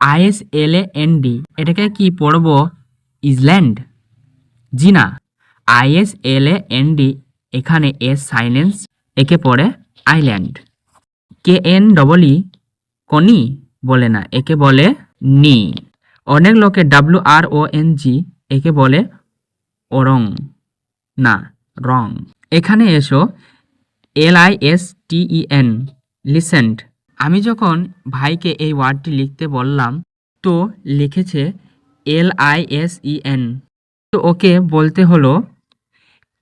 ISLAND এটাকে কি পড়ব ইসল্যান্ড? জি না, ISLAND এখানে এস সাইলেন্স, একে পড়ে আইল্যান্ড। KNEE কনি বলে না, একে বলে নি। অনেক লোকে WRONG একে বলে ওরং, না রং। এখানে এসো LISTEN লিসেন্ট। আমি যখন ভাইকে এই ওয়ার্ডটি লিখতে বললাম তো লিখেছে LISEN, তো ওকে বলতে হলো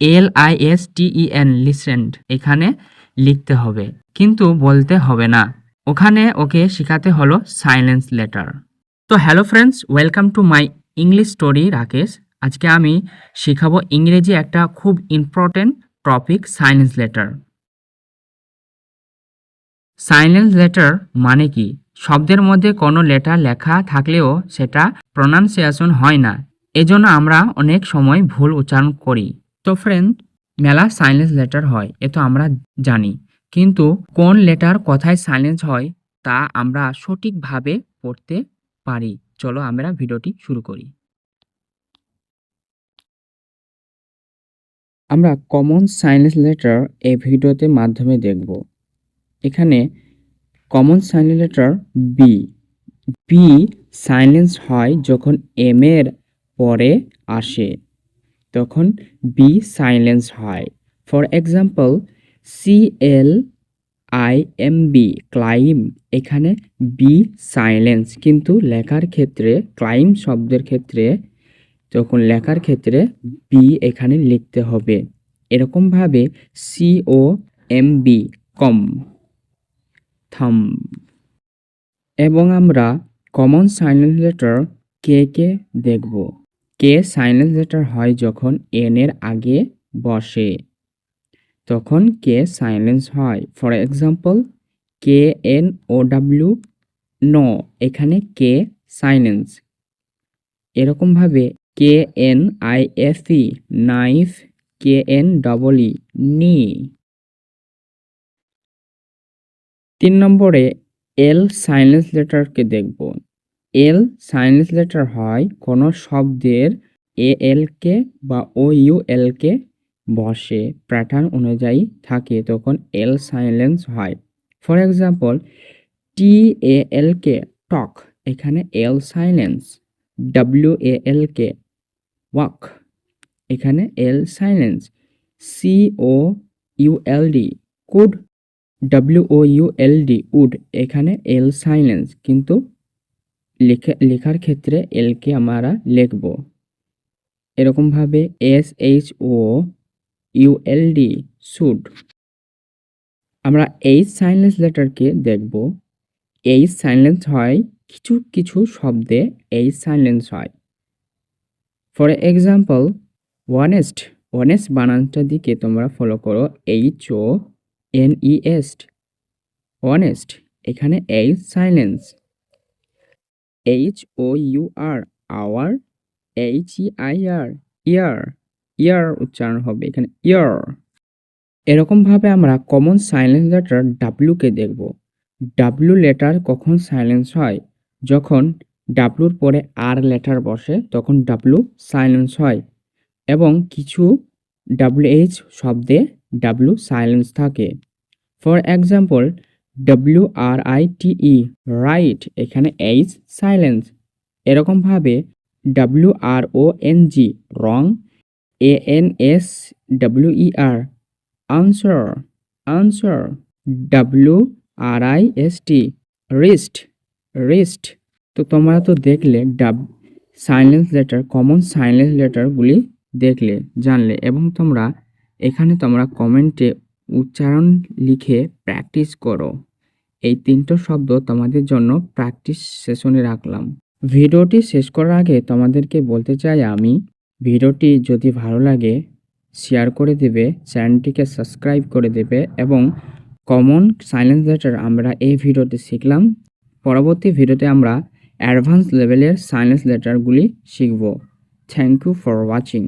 LISTEN লিসেন্ট, এখানে লিখতে হবে কিন্তু বলতে হবে না। ওখানে ওকে শেখাতে হলো সাইলেন্স লেটার। তো hello friends, welcome to my English story Rakesh. আজকে আমি শেখাবো ইংরেজি একটা খুব important topic, silence letter. Silence letter মানে কি? শব্দের মধ্যে কোনো লেটার লেখা থাকলেও সেটা প্রনাউন্সিয়েশন হয় না, এজন্য আমরা অনেক সময় ভুল উচ্চারণ করি। তো ফ্রেন্ড, মেলা সাইলেন্স লেটার হয় এ তো আমরা জানি, কিন্তু কোন লেটার কোথায় সাইলেন্স হয় তা আমরা সঠিকভাবে পড়তে পারি। চলো আমরা ভিডিওটি শুরু করি। আমরা কমন সাইলেন্স লেটার এই ভিডিওতে মাধ্যমে দেখব। এখানে common silence letter b. B silence হয় যখন এম এর পরে আসে, তখন বি সাইলেন্স হয়। ফর এক্সাম্পল CLIMB ক্লাইম, এখানে বি সাইলেন্স, কিন্তু লেখার ক্ষেত্রে ক্লাইম শব্দের ক্ষেত্রে যখন লেখার ক্ষেত্রে বি এখানে লিখতে হবে। এরকমভাবে COMB কম, থাম। এবং আমরা কমন সাইলেন্স লেটার কে দেখব। কে সাইলেন্স লেটার হয় যখন এন এর আগে বসে, তখন কে সাইলেন্স হয়। ফর এক্সাম্পল KNOW নো, এখানে কে সাইলেন্স। এরকমভাবে KNIFE নাইফ, KNEE নি। 3 নম্বরে এল সাইলেন্স লেটারকে দেখব। এল সাইলেন্স লেটার হয় কোনো শব্দের AL কে বা OUL কে বসে প্যাটার্ন অনুযায়ী থাকে, তখন এল সাইলেন্স হয়। ফর এক্সাম্পল TAL কে টক, এখানে এল সাইলেন্স। WAL কে ওয়াক, এখানে L silence. COULD could, WOULD would, এখানে এল সাইলেন্স, কিন্তু লেখার ক্ষেত্রে এল কে আমরা লিখব। এরকমভাবে SHOULD শুড। আমরা এইচ সাইলেন্স লেটারকে দেখব। এইচ সাইলেন্স হয় কিছু কিছু শব্দে এইচ সাইলেন্স হয়। ফর এক্সাম্পল অনেস্ট, অনেস্ট বানানটার দিকে তোমরা ফলো করো, HONEST অনেস্ট, এখানে H silence. HOUR hour, HEIR heir, heir উচ্চারণ হবে এখানে ইয়ার। এরকমভাবে আমরা কমন সাইলেন্স লেটার ডাব্লিউ কে দেখব। ডাব্লিউ লেটার কখন সাইলেন্স হয়? যখন ডাব্লুর পরে আর লেটার বসে তখন ডাব্লিউ সাইলেন্স হয়, এবং কিছু WH শব্দে ডাব্লিউ সাইলেন্স থাকে। ফর এক্সাম্পল WRITE রাইট, এখানে এইচ সাইলেন্স। এরকমভাবে WRONG রং, ANSWER answer, answer. WRIST wrist, wrist. তো তোমরা তো দেখলে সাইলেন্স লেটার, কমন সাইলেন্স লেটারগুলি দেখলে, জানলে, এবং তোমরা এখানে তোমরা কমেন্টে উচ্চারণ লিখে প্র্যাকটিস করো। এই 3টো শব্দ তোমাদের জন্য প্র্যাকটিস সেশনে রাখলাম। ভিডিওটি শেষ করার আগে তোমাদেরকে বলতে চাই আমি, ভিডিওটি যদি ভালো লাগে শেয়ার করে দেবে, চ্যানেলটিকে সাবস্ক্রাইব করে দেবে, এবং কমন সাইলেন্স লেটার আমরা এই ভিডিওতে শিখলাম। পরবর্তী ভিডিওতে আমরা অ্যাডভান্স লেভেলের সাইলেন্স লেটারগুলি শিখব। Thank you for watching.